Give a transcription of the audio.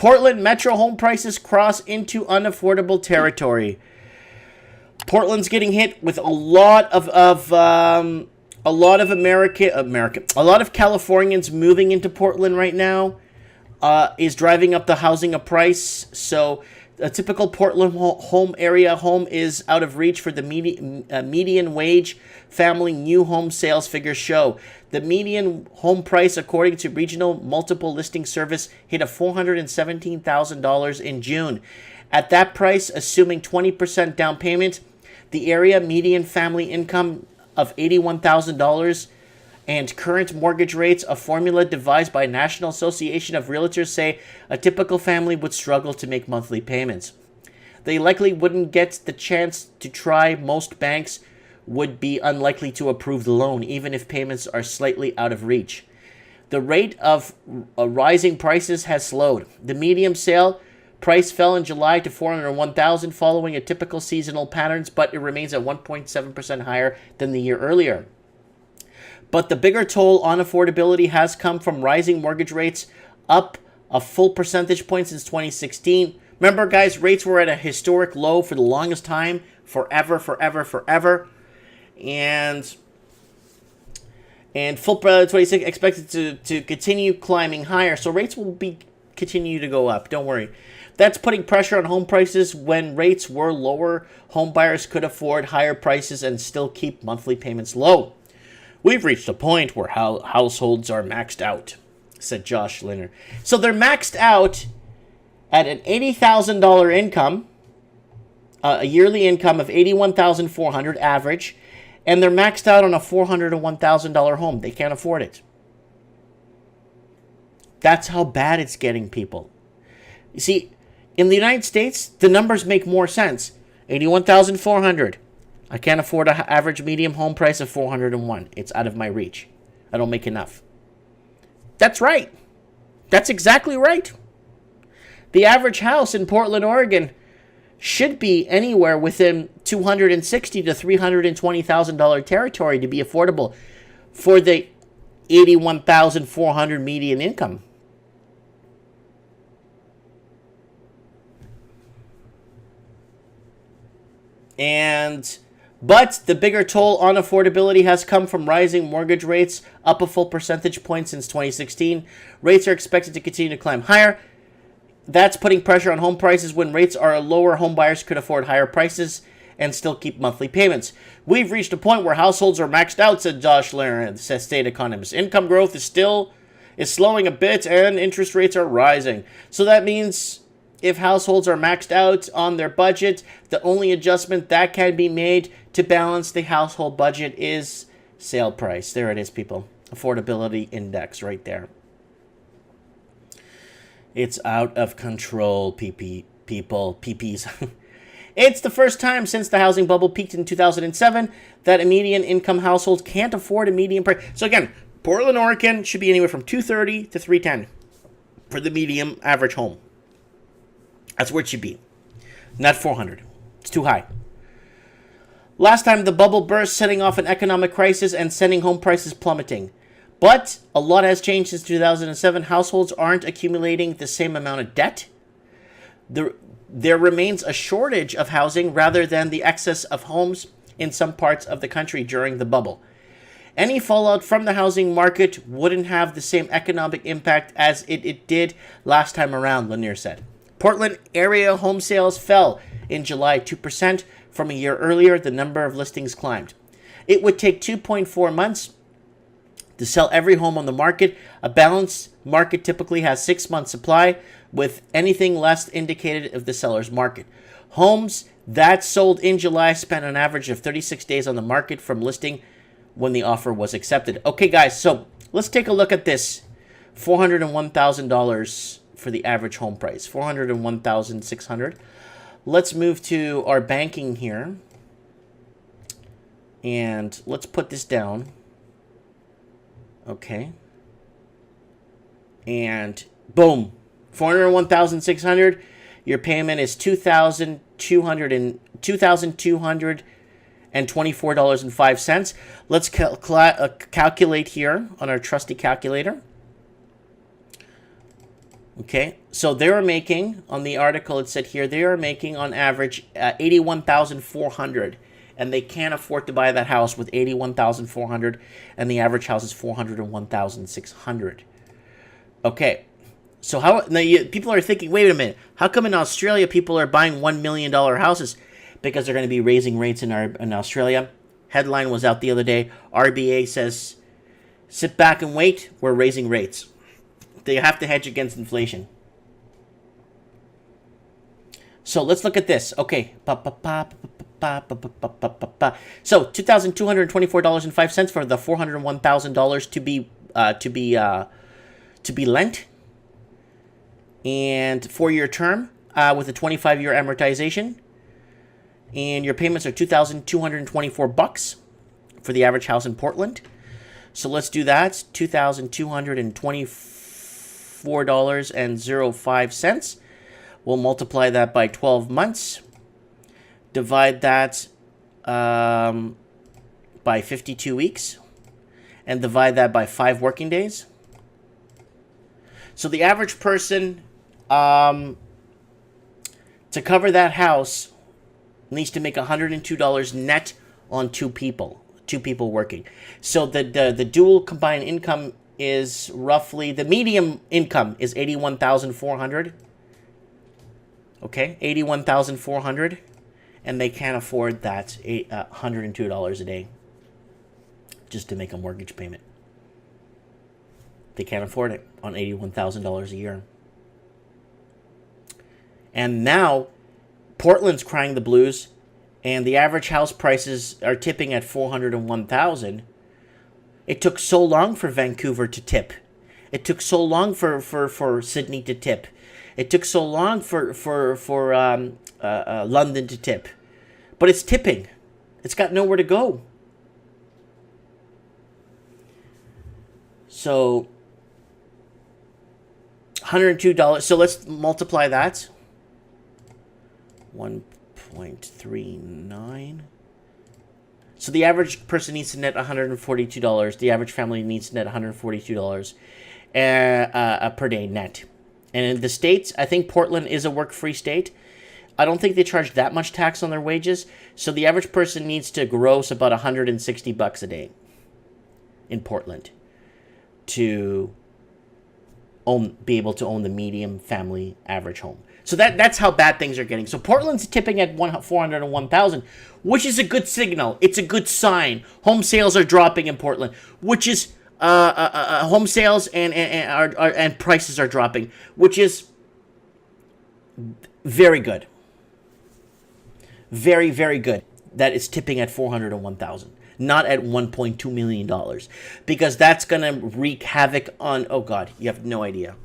Portland metro home prices cross into unaffordable territory. Portland's getting hit with a lot of Californians moving into Portland right now. Is driving up the housing price. So a typical Portland home is out of reach for the median wage family new home sales figures show. The median home price, according to Regional Multiple Listing Service, hit a $417,000 in June. At that price, assuming 20% down payment, the area median family income of $81,000 and current mortgage rates, a formula devised by National Association of Realtors, say a typical family would struggle to make monthly payments. They likely wouldn't get the chance to try. Most banks would be unlikely to approve the loan, even if payments are slightly out of reach. The rate of rising prices has slowed. The median sale price fell in July to $401,000 following a typical seasonal patterns, but it remains at 1.7% higher than the year earlier. But the bigger toll on affordability has come from rising mortgage rates, up a full percentage point since 2016. Remember, guys, rates were at a historic low for the longest time, forever. And full 26 expected to continue climbing higher. So rates will continue to go up. Don't worry. That's putting pressure on home prices. When rates were lower, home buyers could afford higher prices and still keep monthly payments low. We've reached a point where households are maxed out, said Josh Linner. So they're maxed out at an $80,000 income, a yearly income of $81,400 average, and they're maxed out on a $401,000 home. They can't afford it. That's how bad it's getting, people. You see, in the United States, the numbers make more sense. $81,400. I can't afford an average medium home price of $401. It's out of my reach. I don't make enough. That's right. That's exactly right. The average house in Portland, Oregon should be anywhere within $260,000 to $320,000 territory to be affordable for the $81,400 median income. But the bigger toll on affordability has come from rising mortgage rates, up a full percentage point since 2016. Rates are expected to continue to climb higher. That's putting pressure on home prices. When rates are lower, home buyers could afford higher prices and still keep monthly payments. We've reached a point where households are maxed out, said Josh Laren, says state economist. Income growth is slowing a bit and interest rates are rising. So that means if households are maxed out on their budget, the only adjustment that can be made to balance the household budget is sale price. There it is, people. Affordability index right there. It's out of control, PPs. It's the first time since the housing bubble peaked in 2007 that a median income household can't afford a median price. So again, Portland, Oregon should be anywhere from $230 to $310 for the medium average home. That's where it should be. Not $400. It's too high. Last time the bubble burst, setting off an economic crisis and sending home prices plummeting. But a lot has changed since 2007. Households aren't accumulating the same amount of debt. There remains a shortage of housing rather than the excess of homes in some parts of the country during the bubble. Any fallout from the housing market wouldn't have the same economic impact as it did last time around, Lanier said. Portland area home sales fell in July 2%. From a year earlier, the number of listings climbed. It would take 2.4 months to sell every home on the market. A balanced market typically has 6 months supply, with anything less indicated of the seller's market. Homes that sold in July spent an average of 36 days on the market from listing when the offer was accepted. Okay, guys, so let's take a look at this. $401,000 for the average home price. $401,600. Let's move to our banking here. And let's put this down. Okay. And boom. $401,600. Your payment is $2,224.05. Let's calculate here on our trusty calculator. Okay, so they are making, on the article it said here, they are making on average 81,400, and they can't afford to buy that house with 81,400, and the average house is 401,600. Okay, so how now people are thinking, wait a minute, how come in Australia people are buying $1 million houses? Because they're going to be raising rates in Australia. Headline was out the other day. RBA says, sit back and wait, we're raising rates. They have to hedge against inflation. So let's look at this. Okay. So $2,224.05 for the $401,000 to be lent, and 4-year term with a 25-year amortization, and your payments are $2,224 for the average house in Portland. So let's do that. $2,224.05. We'll multiply that by 12 months. Divide that by 52 weeks. And divide that by 5 working days. So the average person, to cover that house, needs to make $102 net on 2 people working. So the dual combined income is roughly, the medium income is 81,400. Okay, 81,400, and they can't afford that $102 a day just to make a mortgage payment. They can't afford it on $81,000 a year. And now Portland's crying the blues, and the average house prices are tipping at $401,000. It took so long for Vancouver to tip. It took so long for Sydney to tip. It took so long for London to tip. But it's tipping. It's got nowhere to go. So $102. So let's multiply that. 1.39. So the average person needs to net $142. The average family needs to net $142 per day net. And in the States, I think Portland is a work-free state. I don't think they charge that much tax on their wages. So the average person needs to gross about $160 a day in Portland to be able to own the medium family average home. So that's how bad things are getting. So Portland's tipping at 401,000, which is a good signal. It's a good sign. Home sales are dropping in Portland, which is home sales and prices are dropping, which is very good. Very, very good. That it's tipping at 401,000, not at $1.2 million, because that's gonna wreak havoc on. Oh God, you have no idea.